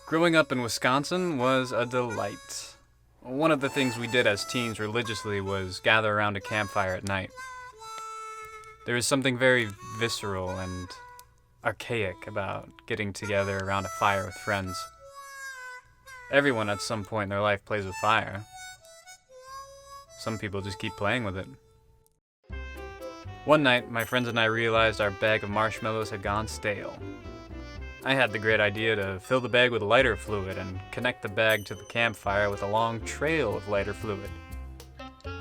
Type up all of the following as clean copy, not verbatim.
Growing up in Wisconsin was a delight. One of the things we did as teens religiously was gather around a campfire at night. There is something very visceral and archaic about getting together around a fire with friends. Everyone at some point in their life plays with fire. Some people just keep playing with it. One night, my friends and I realized our bag of marshmallows had gone stale. I had the great idea to fill the bag with lighter fluid and connect the bag to the campfire with a long trail of lighter fluid.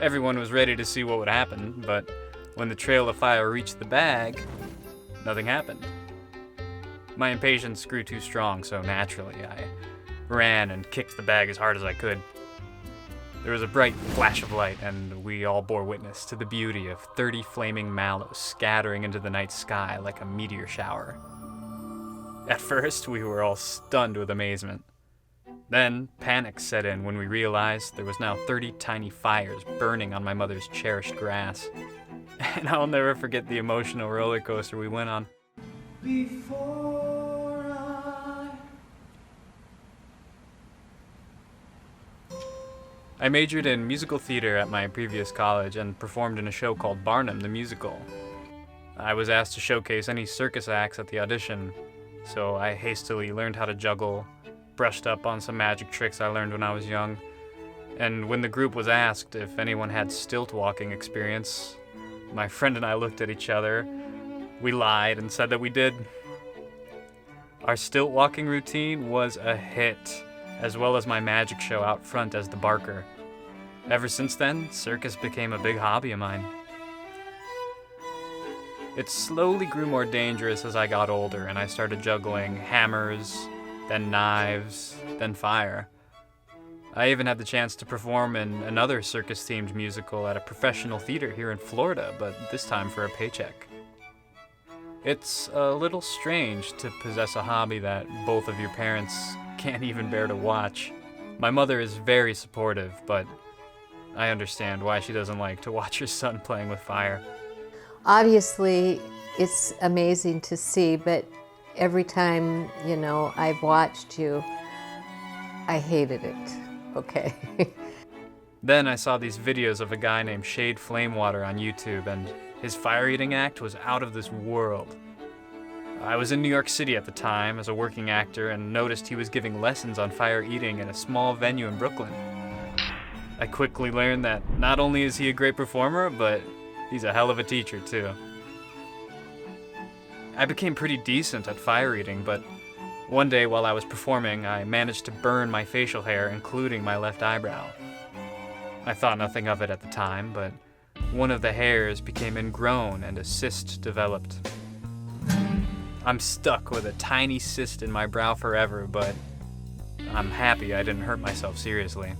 Everyone was ready to see what would happen, but when the trail of fire reached the bag, nothing happened. My impatience grew too strong, so naturally I ran and kicked the bag as hard as I could. There was a bright flash of light, and we all bore witness to the beauty of 30 flaming mallows scattering into the night sky like a meteor shower. At first, we were all stunned with amazement. Then, panic set in when we realized there was now 30 tiny fires burning on my mother's cherished grass. And I'll never forget the emotional roller coaster we went on. I majored in musical theater at my previous college and performed in a show called Barnum the Musical. I was asked to showcase any circus acts at the audition, so I hastily learned how to juggle, brushed up on some magic tricks I learned when I was young, and when the group was asked if anyone had stilt walking experience, my friend and I looked at each other. We lied and said that we did. Our stilt walking routine was a hit, as well as my magic show out front as the Barker. Ever since then, circus became a big hobby of mine. It slowly grew more dangerous as I got older and I started juggling hammers, then knives, then fire. I even had the chance to perform in another circus-themed musical at a professional theater here in Florida, but this time for a paycheck. It's a little strange to possess a hobby that both of your parents can't even bear to watch. My mother is very supportive, but I understand why she doesn't like to watch her son playing with fire. Obviously, it's amazing to see, but every time, I've watched you, I hated it, okay? Then I saw these videos of a guy named Shade Flamewater on YouTube, and his fire eating act was out of this world. I was in New York City at the time as a working actor and noticed he was giving lessons on fire eating in a small venue in Brooklyn. I quickly learned that not only is he a great performer, but he's a hell of a teacher too. I became pretty decent at fire eating, but one day while I was performing, I managed to burn my facial hair, including my left eyebrow. I thought nothing of it at the time, but one of the hairs became ingrown and a cyst developed. I'm stuck with a tiny cyst in my brow forever, but I'm happy I didn't hurt myself seriously.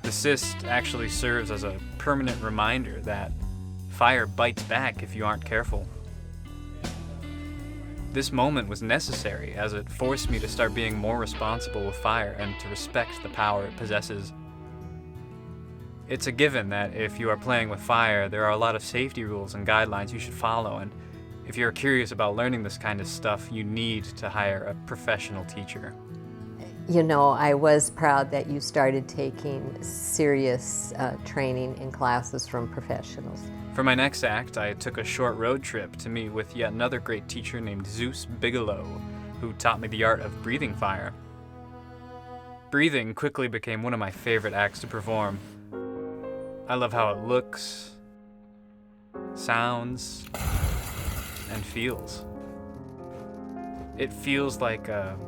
The cyst actually serves as a permanent reminder that fire bites back if you aren't careful. This moment was necessary as it forced me to start being more responsible with fire and to respect the power it possesses. It's a given that if you are playing with fire, there are a lot of safety rules and guidelines you should follow, and if you're curious about learning this kind of stuff, you need to hire a professional teacher. I was proud that you started taking serious training in classes from professionals. For my next act, I took a short road trip to meet with yet another great teacher named Zeus Bigelow, who taught me the art of breathing fire. Breathing quickly became one of my favorite acts to perform. I love how it looks, sounds, and feels. It feels like a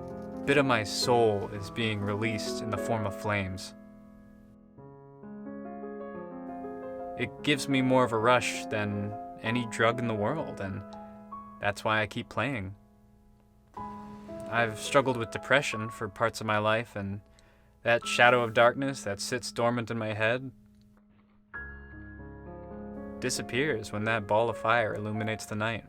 bit of my soul is being released in the form of flames. It gives me more of a rush than any drug in the world, and that's why I keep playing. I've struggled with depression for parts of my life, and that shadow of darkness that sits dormant in my head disappears when that ball of fire illuminates the night.